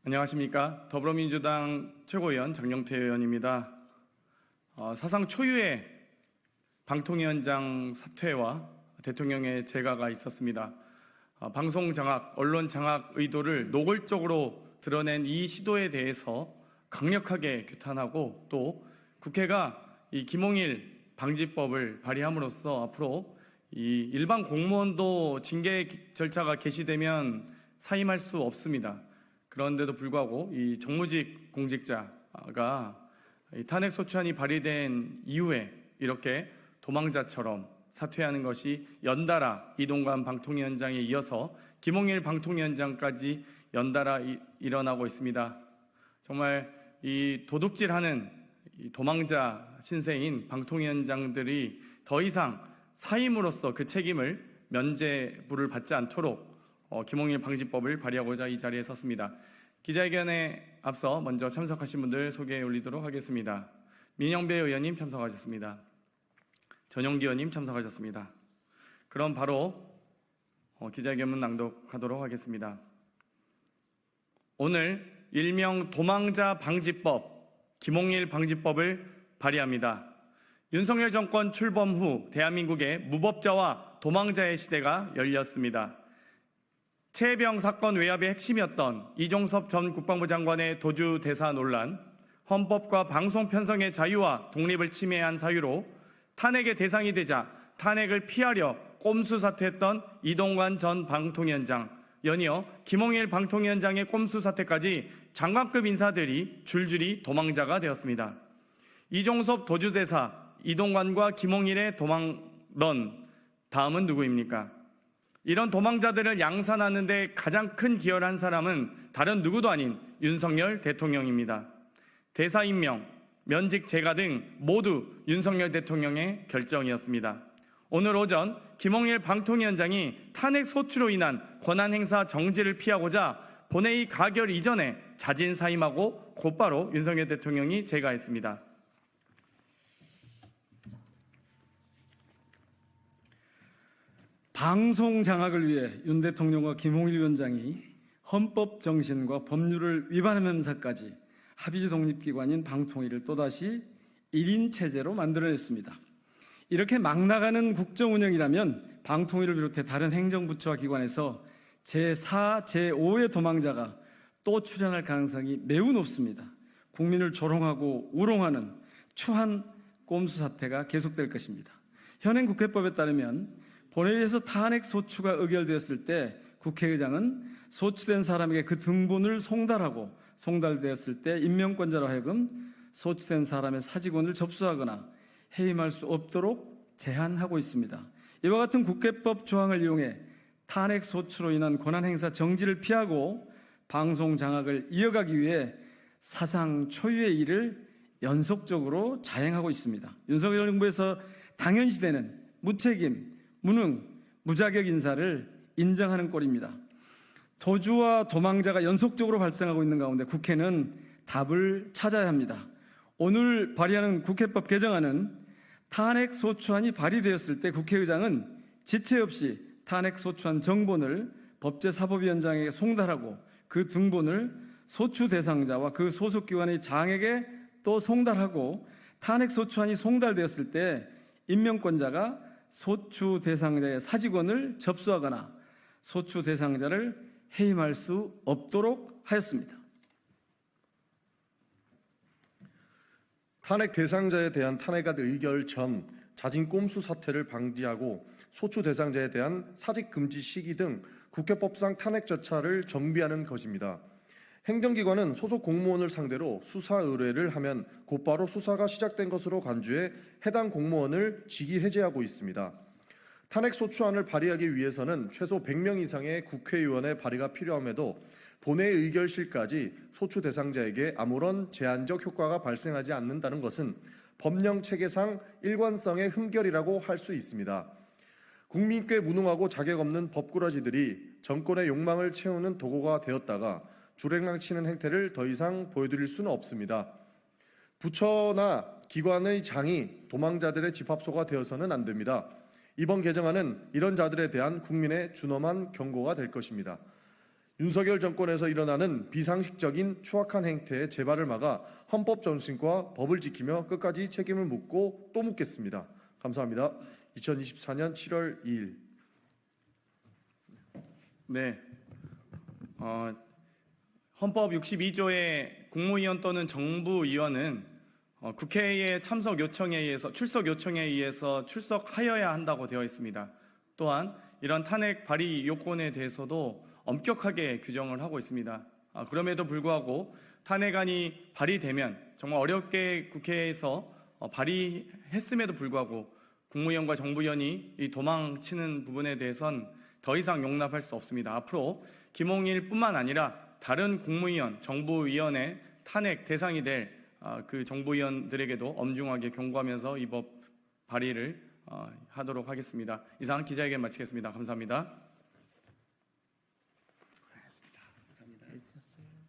안녕하십니까. 더불어민주당 최고위원 장영태 의원입니다. 사상 초유의 방통위원장 사퇴와 대통령의 재가가 있었습니다. 방송 장악, 언론 장악 의도를 노골적으로 드러낸 이 시도에 대해서 강력하게 규탄하고, 또 국회가 이 김홍일 방지법을 발의함으로써 앞으로 이 일반 공무원도 징계 절차가 개시되면 사임할 수 없습니다. 그런데도 불구하고 이 정무직 공직자가 탄핵 소추안이 발의된 이후에 이렇게 도망자처럼 사퇴하는 것이 연달아 이동관 방통위원장에 이어서 김홍일 방통위원장까지 연달아 일어나고 있습니다. 정말 이 도둑질하는 이 도망자 신세인 방통위원장들이 더 이상 사임으로써 그 책임을 면죄부를 받지 않도록 김홍일 방지법을 발의하고자 이 자리에 섰습니다. 기자회견에 앞서 먼저 참석하신 분들 소개해 올리도록 하겠습니다. 민영배 의원님 참석하셨습니다. 전용기 의원님 참석하셨습니다. 그럼 바로 기자회견문 낭독하도록 하겠습니다. 오늘 일명 도망자 방지법, 김홍일 방지법을 발의합니다. 윤석열 정권 출범 후 대한민국의 무법자와 도망자의 시대가 열렸습니다. 최혜병 사건 외압의 핵심이었던 이종섭 전 국방부 장관의 도주 대사 논란, 헌법과 방송 편성의 자유와 독립을 침해한 사유로 탄핵의 대상이 되자 탄핵을 피하려 꼼수 사퇴했던 이동관 전 방통위원장, 연이어 김홍일 방통위원장의 꼼수 사퇴까지 장관급 인사들이 줄줄이 도망자가 되었습니다. 이종섭 도주 대사, 이동관과 김홍일의 도망런, 다음은 누구입니까? 이런 도망자들을 양산하는 데 가장 큰 기여를 한 사람은 다른 누구도 아닌 윤석열 대통령입니다. 대사 임명, 면직 재가 등 모두 윤석열 대통령의 결정이었습니다. 오늘 오전 김홍일 방통위원장이 탄핵 소추로 인한 권한행사 정지를 피하고자 본회의 가결 이전에 자진 사임하고 곧바로 윤석열 대통령이 재가했습니다. 방송 장악을 위해 윤 대통령과 김홍일 위원장이 헌법 정신과 법률을 위반하면서까지 합의제 독립기관인 방통위를 또다시 1인 체제로 만들어냈습니다. 이렇게 막 나가는 국정운영이라면 방통위를 비롯해 다른 행정부처와 기관에서 제4, 제5의 도망자가 또 출현할 가능성이 매우 높습니다. 국민을 조롱하고 우롱하는 추한 꼼수 사태가 계속될 것입니다. 현행 국회법에 따르면 본회의에서 탄핵 소추가 의결되었을 때 국회의장은 소추된 사람에게 그 등본을 송달하고 송달되었을 때 임명권자로 하여금 소추된 사람의 사직원을 접수하거나 해임할 수 없도록 제한하고 있습니다. 이와 같은 국회법 조항을 이용해 탄핵 소추로 인한 권한행사 정지를 피하고 방송 장악을 이어가기 위해 사상 초유의 일을 연속적으로 자행하고 있습니다. 윤석열 정부에서 당연시되는 무책임, 무능, 무자격 인사를 인정하는 꼴입니다. 도주와 도망자가 연속적으로 발생하고 있는 가운데 국회는 답을 찾아야 합니다. 오늘 발의하는 국회법 개정안은 탄핵 소추안이 발의되었을 때 국회의장은 지체 없이 탄핵 소추안 정본을 법제사법위원장에게 송달하고 그 등본을 소추 대상자와 그 소속기관의 장에게 또 송달하고 탄핵 소추안이 송달되었을 때 임명권자가 소추 대상자의 사직원을 접수하거나 소추 대상자를 해임할 수 없도록 하였습니다. 탄핵 대상자에 대한 탄핵안 의결 전 자진 꼼수 사퇴를 방지하고 소추 대상자에 대한 사직 금지 시기 등 국회법상 탄핵 절차를 정비하는 것입니다. 행정기관은 소속 공무원을 상대로 수사 의뢰를 하면 곧바로 수사가 시작된 것으로 간주해 해당 공무원을 직위 해제하고 있습니다. 탄핵 소추안을 발의하기 위해서는 최소 100명 이상의 국회의원의 발의가 필요함에도 본회의 의결실까지 소추 대상자에게 아무런 제한적 효과가 발생하지 않는다는 것은 법령 체계상 일관성의 흠결이라고 할 수 있습니다. 국민께 무능하고 자격 없는 법꾸라지들이 정권의 욕망을 채우는 도구가 되었다가 주랭랑치는 행태를 더 이상 보여드릴 수는 없습니다. 부처나 기관의 장이 도망자들의 집합소가 되어서는 안 됩니다. 이번 개정안은 이런 자들에 대한 국민의 준엄한 경고가 될 것입니다. 윤석열 정권에서 일어나는 비상식적인 추악한 행태의 재발을 막아 헌법 정신과 법을 지키며 끝까지 책임을 묻고 또 묻겠습니다. 감사합니다. 2024년 7월 2일. 네. 헌법 62조의 국무위원 또는 정부위원은 국회의 참석 요청에 의해서 출석 요청에 의해서 출석하여야 한다고 되어 있습니다. 또한 이런 탄핵 발의 요건에 대해서도 엄격하게 규정을 하고 있습니다. 그럼에도 불구하고 탄핵안이 발의되면 정말 어렵게 국회에서 발의했음에도 불구하고 국무위원과 정부위원이 이 도망치는 부분에 대해선 더 이상 용납할 수 없습니다. 앞으로 김홍일뿐만 아니라 다른 국무위원, 정부위원의 탄핵 대상이 될 그 정부위원들에게도 엄중하게 경고하면서 이 법 발의를 하도록 하겠습니다. 이상 기자회견 마치겠습니다. 감사합니다. 감사합니다. 해주셨어요.